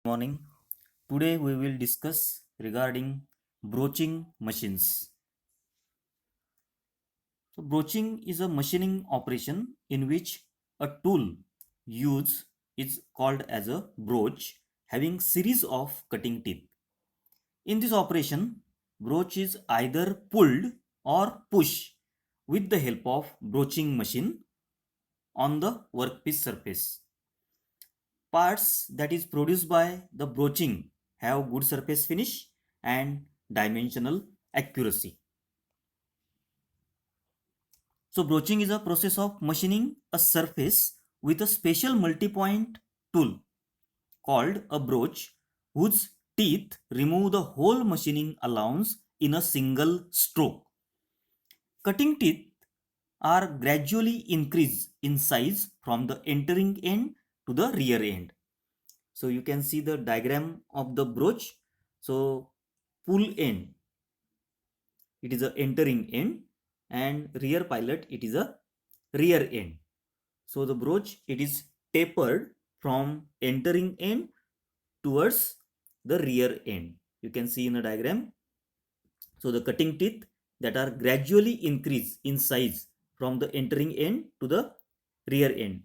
Morning. Today we will discuss regarding broaching machines. So broaching is a machining operation in which a tool used is called as a broach having series of cutting teeth. In this operation, broach is either pulled or pushed with the help of broaching machine on the workpiece surface. Parts that is produced by the broaching have good surface finish and dimensional accuracy. So broaching is a process of machining a surface with a special multi-point tool called a broach whose teeth remove the whole machining allowance in a single stroke. Cutting teeth are gradually increased in size from the entering end to the rear end. So you can see the diagram of the broach. So pull end, it is a entering end, and rear pilot, it is a rear end. So the broach, it is tapered from entering end towards the rear end. You can see in the diagram. So the cutting teeth that are gradually increased in size from the entering end to the rear end.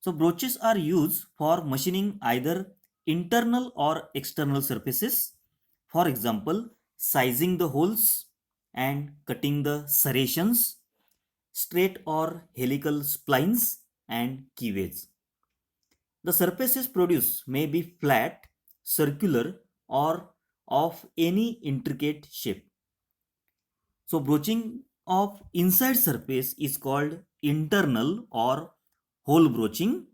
So broaches are used for machining either internal or external surfaces. For example, sizing the holes and cutting the serrations, straight or helical splines and keyways. The surfaces produced may be flat, circular or of any intricate shape. So broaching of inside surface is called internal or hole broaching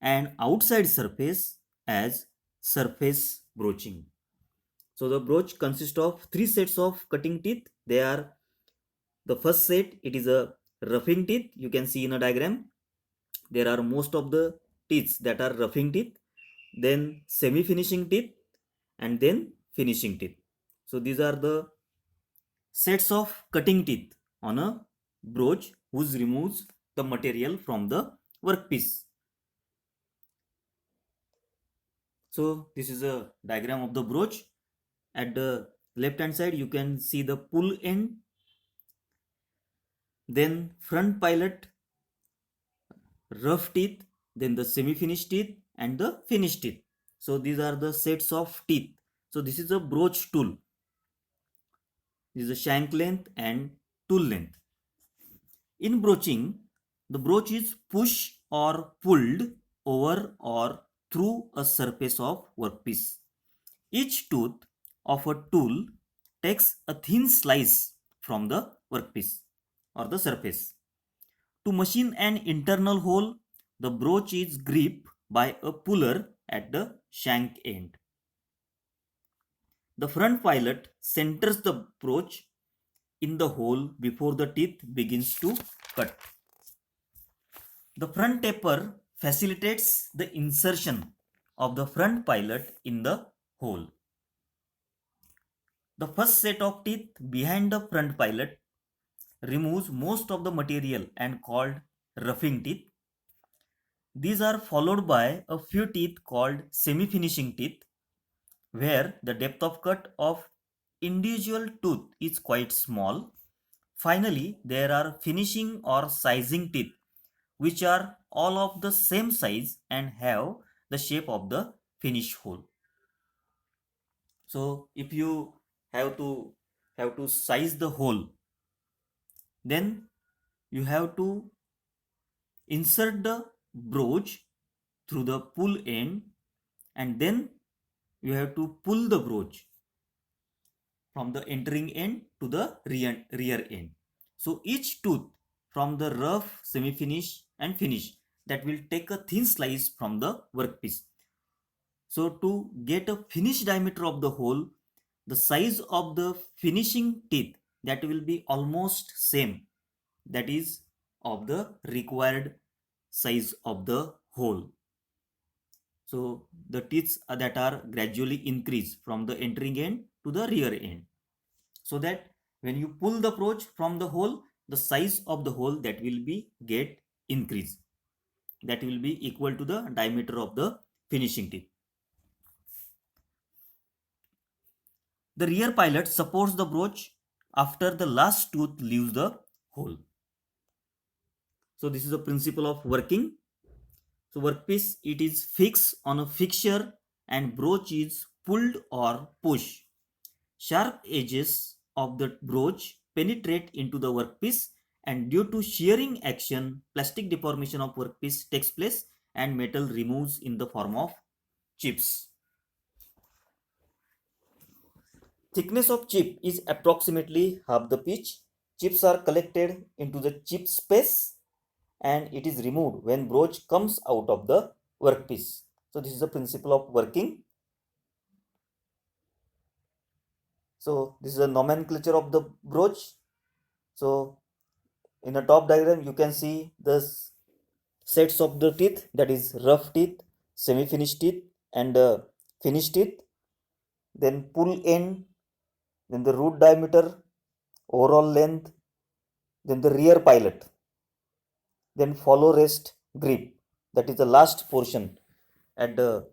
and outside surface as surface broaching. So the broach consists of three sets of cutting teeth. They are the first set, it is a roughing teeth. You can see in a diagram. There are most of the teeth that are roughing teeth, then semi-finishing teeth, and then finishing teeth. So these are the sets of cutting teeth on a broach which removes the material from the workpiece. So this is a diagram of the broach. At the left hand side you can see the pull end, then front pilot, rough teeth, then the semi-finished teeth and the finished teeth. So these are the sets of teeth. So this is a broach tool. This is the shank length and tool length. In broaching, the broach is pushed or pulled over or through a surface of workpiece. Each tooth of a tool takes a thin slice from the workpiece or the surface. To machine an internal hole, the broach is gripped by a puller at the shank end. The front pilot centers the broach in the hole before the teeth begins to cut. The front taper facilitates the insertion of the front pilot in the hole. The first set of teeth behind the front pilot removes most of the material and called roughing teeth. These are followed by a few teeth called semi-finishing teeth, where the depth of cut of individual tooth is quite small. Finally, there are finishing or sizing teeth, which are all of the same size and have the shape of the finish hole. So if you have to size the hole, then you have to insert the broach through the pull end, and then you have to pull the broach from the entering end to the rear end. So each tooth from the rough, semi-finish and finish, that will take a thin slice from the workpiece. So to get a finish diameter of the hole, the size of the finishing teeth, that will be almost same, that is of the required size of the hole. So the teeth that are gradually increased from the entering end to the rear end, so that when you pull the broach from the hole, the size of the hole that will be get increased, that will be equal to the diameter of the finishing teeth. The rear pilot supports the broach after the last tooth leaves the hole. So this is the principle of working. So workpiece, it is fixed on a fixture and broach is pulled or pushed. Sharp edges of the broach penetrate into the workpiece, and due to shearing action, plastic deformation of workpiece takes place and metal removes in the form of chips. Thickness of chip is approximately half the pitch. Chips are collected into the chip space and it is removed when broach comes out of the workpiece. So this is the principle of working. So this is a nomenclature of the broach. So in the top diagram you can see the sets of the teeth, that is rough teeth, semi-finished teeth and finished teeth, then pull end, then the root diameter, overall length, then the rear pilot, then follow rest grip, that is the last portion at the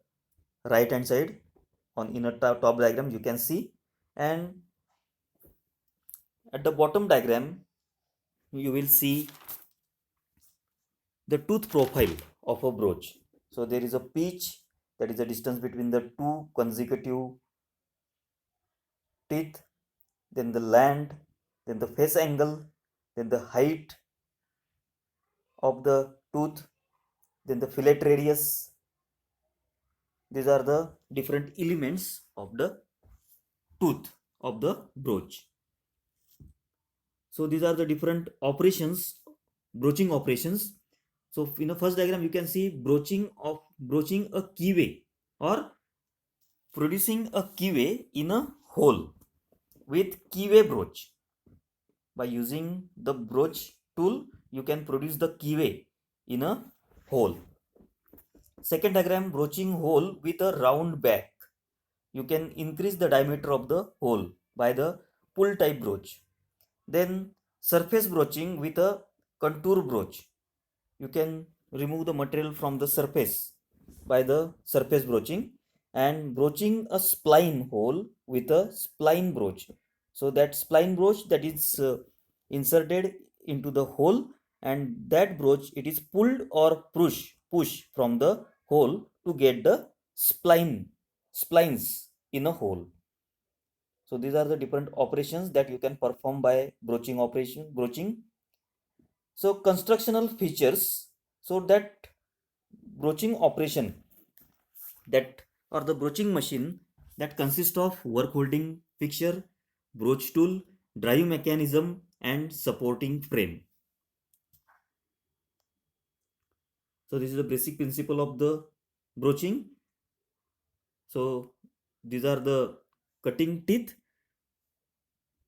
right hand side on in a top diagram you can see, and at the bottom diagram you will see the tooth profile of a broach. So there is a pitch, that is the distance between the two consecutive teeth, then the land, then the face angle, then the height of the tooth, then the fillet radius. These are the different elements of the tooth of the broach. So these are the different operations, broaching operations. So in the first diagram you can see broaching a keyway or producing a keyway in a hole with keyway broach. By using the broach tool you can produce the keyway in a hole. Second diagram, broaching hole with a round back. You can increase the diameter of the hole by the pull type broach. Then surface broaching with a contour broach. You can remove the material from the surface by the surface broaching, and broaching a spline hole with a spline broach. So that spline broach that is inserted into the hole, and that broach it is pulled or push from the hole to get the splines in a hole. So these are the different operations that you can perform by broaching. So constructional features, so that broaching operation, that or the broaching machine, that consists of work holding fixture, broach tool, drive mechanism and supporting frame. So this is the basic principle of the broaching. So these are the cutting teeth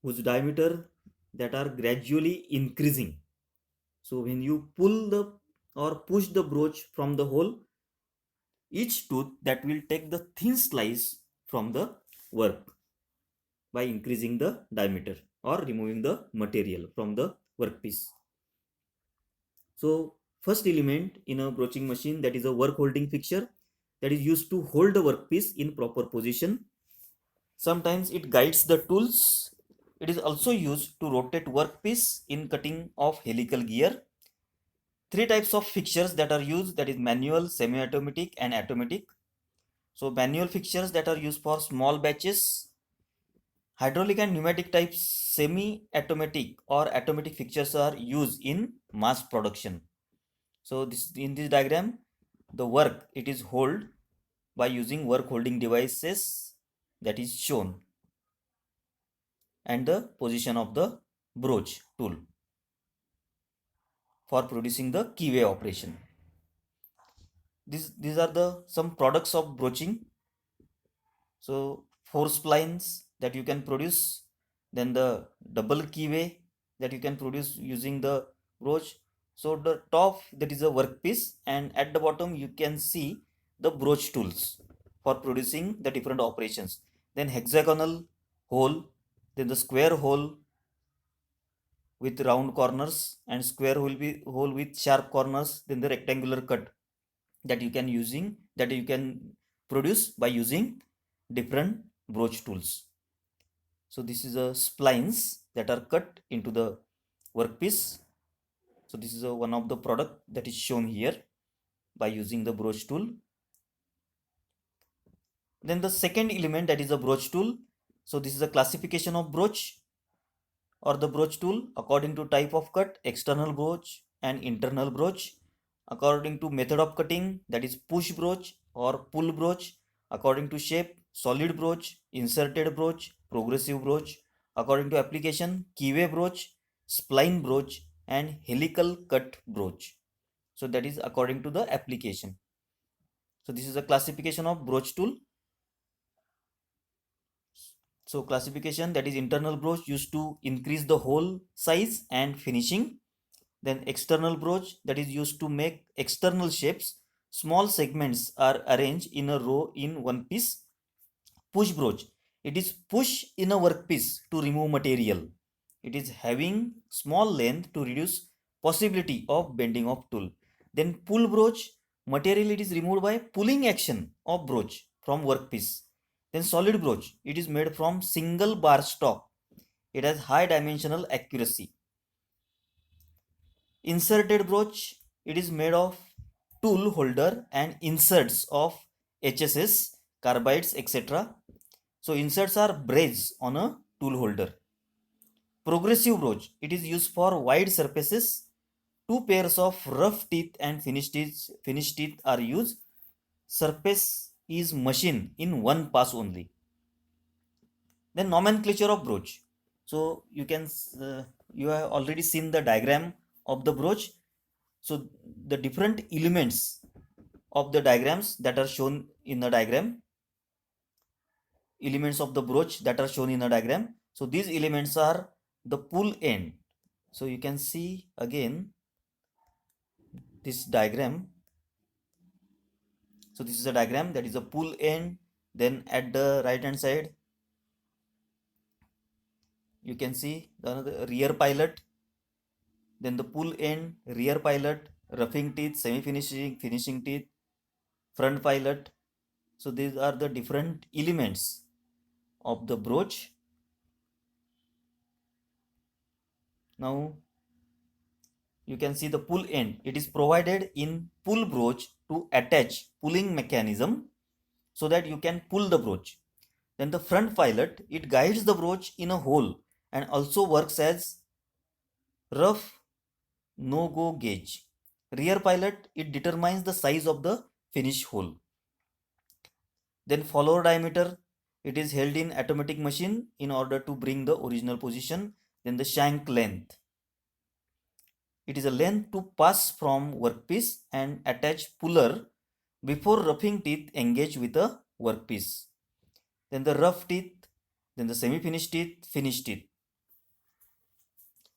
whose diameter that are gradually increasing. So when you pull the or push the broach from the hole, each tooth that will take the thin slice from the work by increasing the diameter or removing the material from the workpiece. So first element in a broaching machine, that is a work holding fixture, that is used to hold the workpiece in proper position. Sometimes it guides the tools. It is also used to rotate workpiece in cutting of helical gear. Three types of fixtures that are used, that is manual, semi-automatic and automatic. So manual fixtures that are used for small batches. Hydraulic and pneumatic types semi-automatic or automatic fixtures are used in mass production. So this in this diagram, the work it is hold by using work holding devices that is shown, and the position of the broach tool for producing the keyway operation. These are the some products of broaching. So force splines that you can produce, then the double keyway that you can produce using the broach. So the top that is a workpiece, and at the bottom you can see the broach tools for producing the different operations. Then hexagonal hole, then the square hole with round corners, and square hole with sharp corners, then the rectangular cut that you can produce by using different broach tools. So this is a splines that are cut into the workpiece. So this is one of the product that is shown here by using the broach tool. Then the second element, that is a broach tool. So this is a classification of broach or the broach tool according to type of cut, external broach and internal broach. According to method of cutting, that is push broach or pull broach. According to shape, solid broach, inserted broach, progressive broach. According to application, keyway broach, spline broach and helical cut broach. So that is according to the application. So this is a classification of broach tool. So classification, that is internal broach used to increase the hole size and finishing. Then external broach, that is used to make external shapes. Small segments are arranged in a row in one piece. Push broach, it is push in a workpiece to remove material. It is having small length to reduce possibility of bending of tool. Then pull broach, material it is removed by pulling action of broach from workpiece. Then solid broach, it is made from single bar stock. It has high dimensional accuracy. Inserted broach, it is made of tool holder and inserts of HSS, carbides, etc. So inserts are braids on a tool holder. Progressive broach, it is used for wide surfaces. Two pairs of rough teeth and finished teeth are used. Surface is machined in one pass only. Then nomenclature of broach. So you have already seen the diagram of the broach. So the different elements of the diagrams that are shown in the diagram, elements of the broach that are shown in the diagram. So these elements are the pull end. So you can see again this diagram. So this is a diagram, that is a pull end. Then at the right hand side you can see the rear pilot, then the pull end, rear pilot, roughing teeth, semi finishing, finishing teeth, front pilot. So these are the different elements of the broach. Now you can see the pull end, it is provided in pull broach to attach pulling mechanism so that you can pull the broach. Then the front pilot, it guides the broach in a hole and also works as rough no-go gauge. Rear pilot, it determines the size of the finish hole. Then follower diameter, it is held in automatic machine in order to bring the original position. Then the shank length, it is a length to pass from workpiece and attach puller before roughing teeth engage with a workpiece. Then the rough teeth, then the semi-finished teeth, finished teeth.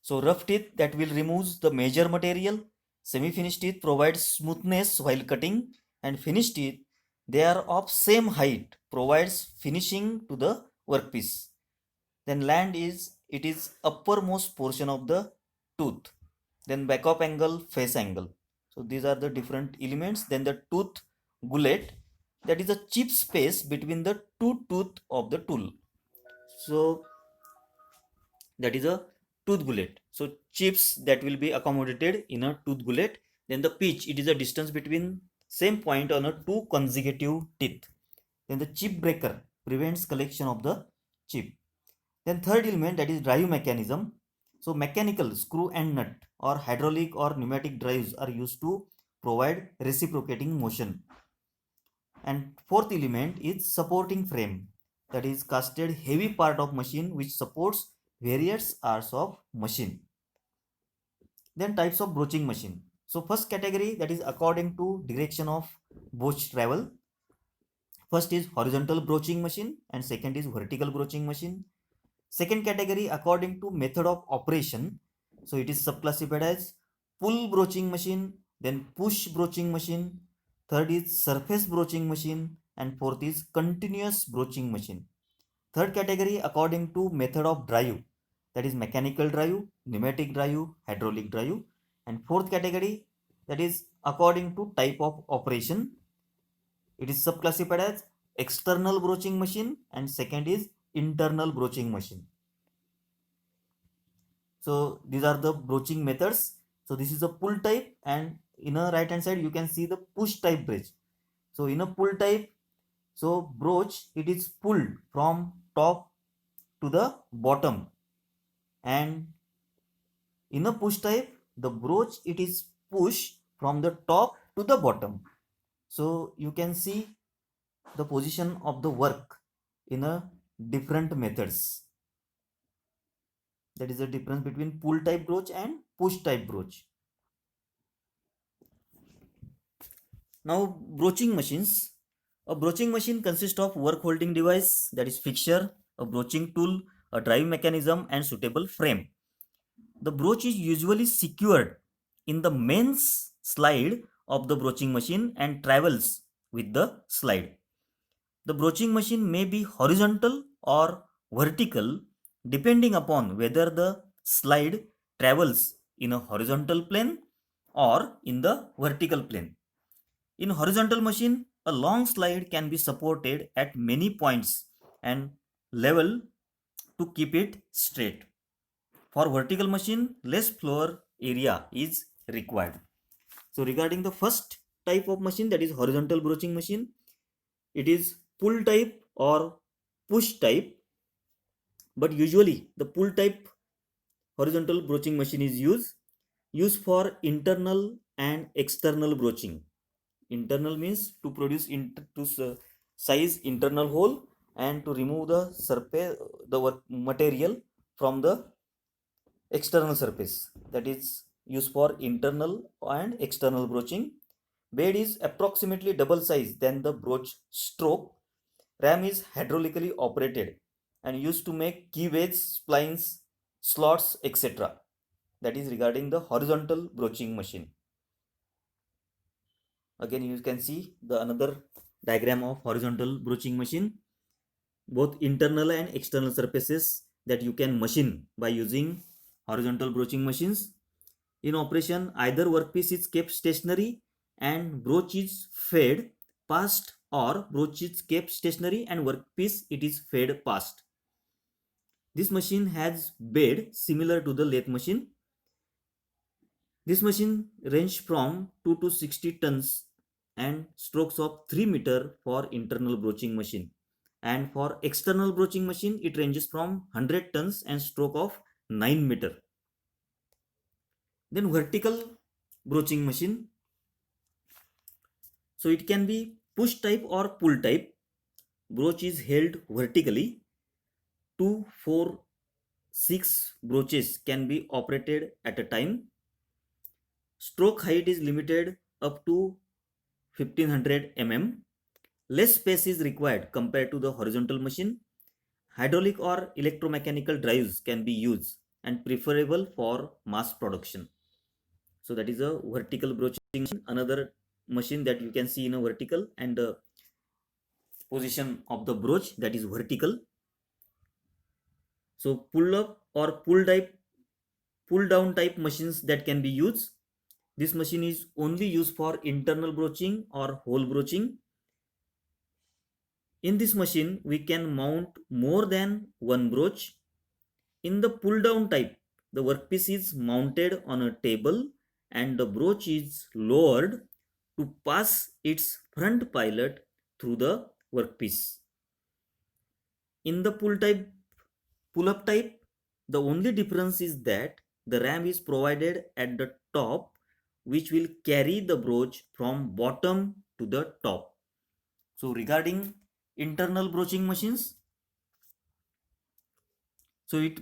So rough teeth, that will remove the major material. Semi-finished teeth provides smoothness while cutting, and finished teeth, they are of same height, provides finishing to the workpiece. Then land is, it is uppermost portion of the tooth. Then backup angle, face angle. So these are the different elements. Then the tooth gullet, that is a chip space between the two tooth of the tool. So that is a tooth gullet. So chips that will be accommodated in a tooth gullet. Then the pitch, it is a distance between same point on a two consecutive teeth. Then the chip breaker prevents collection of the chip. Then third element, that is drive mechanism. So mechanical screw and nut or hydraulic or pneumatic drives are used to provide reciprocating motion. And fourth element is supporting frame, that is casted heavy part of machine which supports various hours of machine. Then types of broaching machine. So first category, that is according to direction of broach travel. First is horizontal broaching machine and second is vertical broaching machine. Second category, according to method of operation. So it is subclassified as pull broaching machine, then push broaching machine. Third is surface broaching machine, and fourth is continuous broaching machine. Third category, according to method of drive, that is mechanical drive, pneumatic drive, hydraulic drive. And fourth category, that is according to type of operation. It is subclassified as external broaching machine and second is internal broaching machine. So these are the broaching methods. So this is a pull type, and in a right hand side you can see the push type broach. So in a pull type, so broach it is pulled from top to the bottom, and in a push type the broach it is pushed from the top to the bottom. So you can see the position of the work in a different methods. That is the difference between pull type broach and push type broach. Now broaching machines. A broaching machine consists of work holding device, that is fixture, a broaching tool, a drive mechanism and suitable frame. The broach is usually secured in the main slide of the broaching machine and travels with the slide. The broaching machine may be horizontal or vertical depending upon whether the slide travels in a horizontal plane or in the vertical plane. In horizontal machine, a long slide can be supported at many points and level to keep it straight. For vertical machine, less floor area is required. So regarding the first type of machine, that is horizontal broaching machine, it is pull type or push type, but usually the pull type horizontal broaching machine is used for internal and external broaching. Internal means to produce size internal hole and to remove the surface the material from the external surface, that is used for internal and external broaching. Bed is approximately double size than the broach stroke. Ram is hydraulically operated and used to make key wedge, splines, slots, etc. That is regarding the horizontal broaching machine. Again you can see the another diagram of horizontal broaching machine. Both internal and external surfaces that you can machine by using horizontal broaching machines. In operation, either workpiece is kept stationary and broach is fed past, or broach is kept stationary and workpiece it is fed past. This machine has bed similar to the lathe machine. This machine range from 2 to 60 tons and strokes of 3 meter for internal broaching machine. And for external broaching machine, it ranges from 100 tons and stroke of 9 meter. Then vertical broaching machine. So it can be push type or pull type. Broach is held vertically. 2, 4, 6 broaches can be operated at a time. Stroke height is limited up to 1500 mm. Less space is required compared to the horizontal machine. Hydraulic or electromechanical drives can be used and preferable for mass production. So that is a vertical broaching machine, another machine that you can see in a vertical, and the position of the broach that is vertical. So pull up or pull down type machines that can be used. This machine is only used for internal broaching or hole broaching. In this machine, we can mount more than one broach. In the pull down type, the workpiece is mounted on a table and the broach is lowered to pass its front pilot through the workpiece. In the pull up type, the only difference is that the ram is provided at the top, which will carry the broach from bottom to the top. So regarding internal broaching machines, so it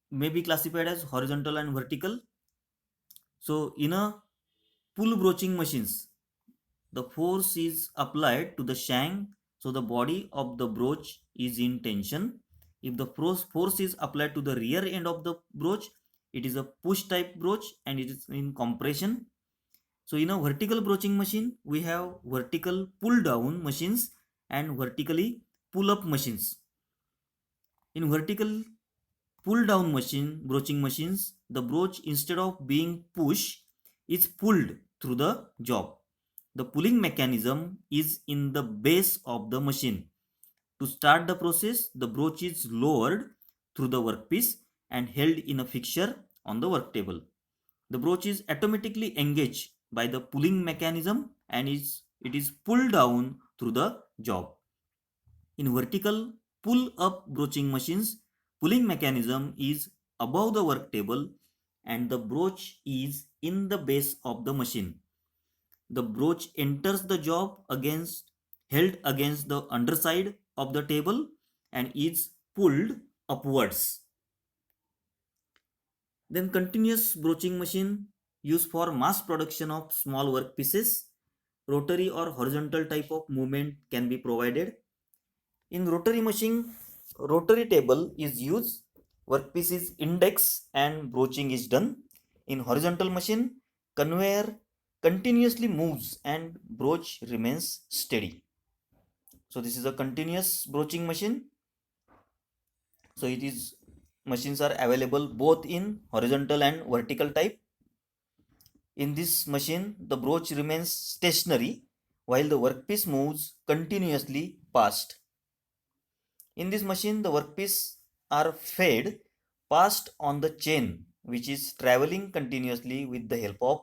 may be classified as horizontal and vertical. So in a pull broaching machines, the force is applied to the shank, so the body of the broach is in tension. If the force is applied to the rear end of the broach, it is a push type broach and it is in compression. So in a vertical broaching machine, we have vertical pull down machines and vertically pull up machines. In vertical pull down broaching machines, the broach instead of being pushed is pulled through the job. The pulling mechanism is in the base of the machine To start the process, the broach is lowered through the workpiece and held in a fixture on the work table. The broach is automatically engaged by the pulling mechanism and it is pulled down through the job. In vertical pull-up broaching machines, pulling mechanism is above the work table and the broach is in the base of the machine. The broach enters the job held against the underside of the table and is pulled upwards. Then continuous broaching machine used for mass production of small workpieces. Rotary or horizontal type of movement can be provided. In rotary machine, rotary table is used, workpiece is index and broaching is done. In horizontal machine, conveyor continuously moves and broach remains steady. So this is a continuous broaching machine. So it is machines are available both in horizontal and vertical type. In this machine, the broach remains stationary while the workpiece moves continuously past. In this machine, the workpiece are fed passed on the chain which is traveling continuously with the help of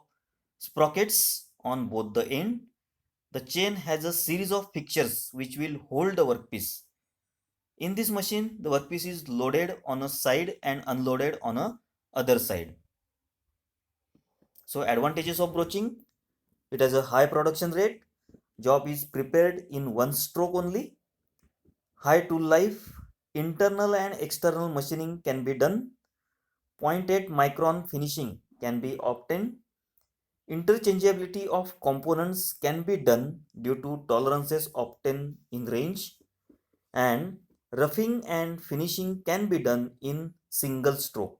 sprockets on both the end. The chain has a series of fixtures which will hold the workpiece. In this machine, the workpiece is loaded on a side and unloaded on a other side. So advantages of broaching: it has a high production rate, job is prepared in one stroke only, high tool life, internal and external machining can be done, 0.8 micron finishing can be obtained, interchangeability of components can be done due to tolerances obtained in range, and roughing and finishing can be done in single stroke.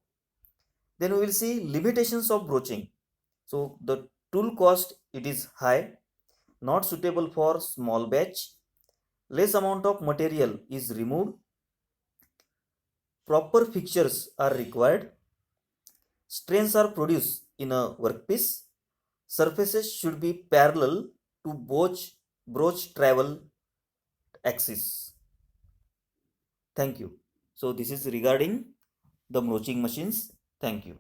Then we will see limitations of broaching. So the tool cost, it is high, not suitable for small batch, less amount of material is removed, proper fixtures are required, strains are produced in a workpiece, surfaces should be parallel to broach travel axis. Thank you. So this is regarding the broaching machines. Thank you.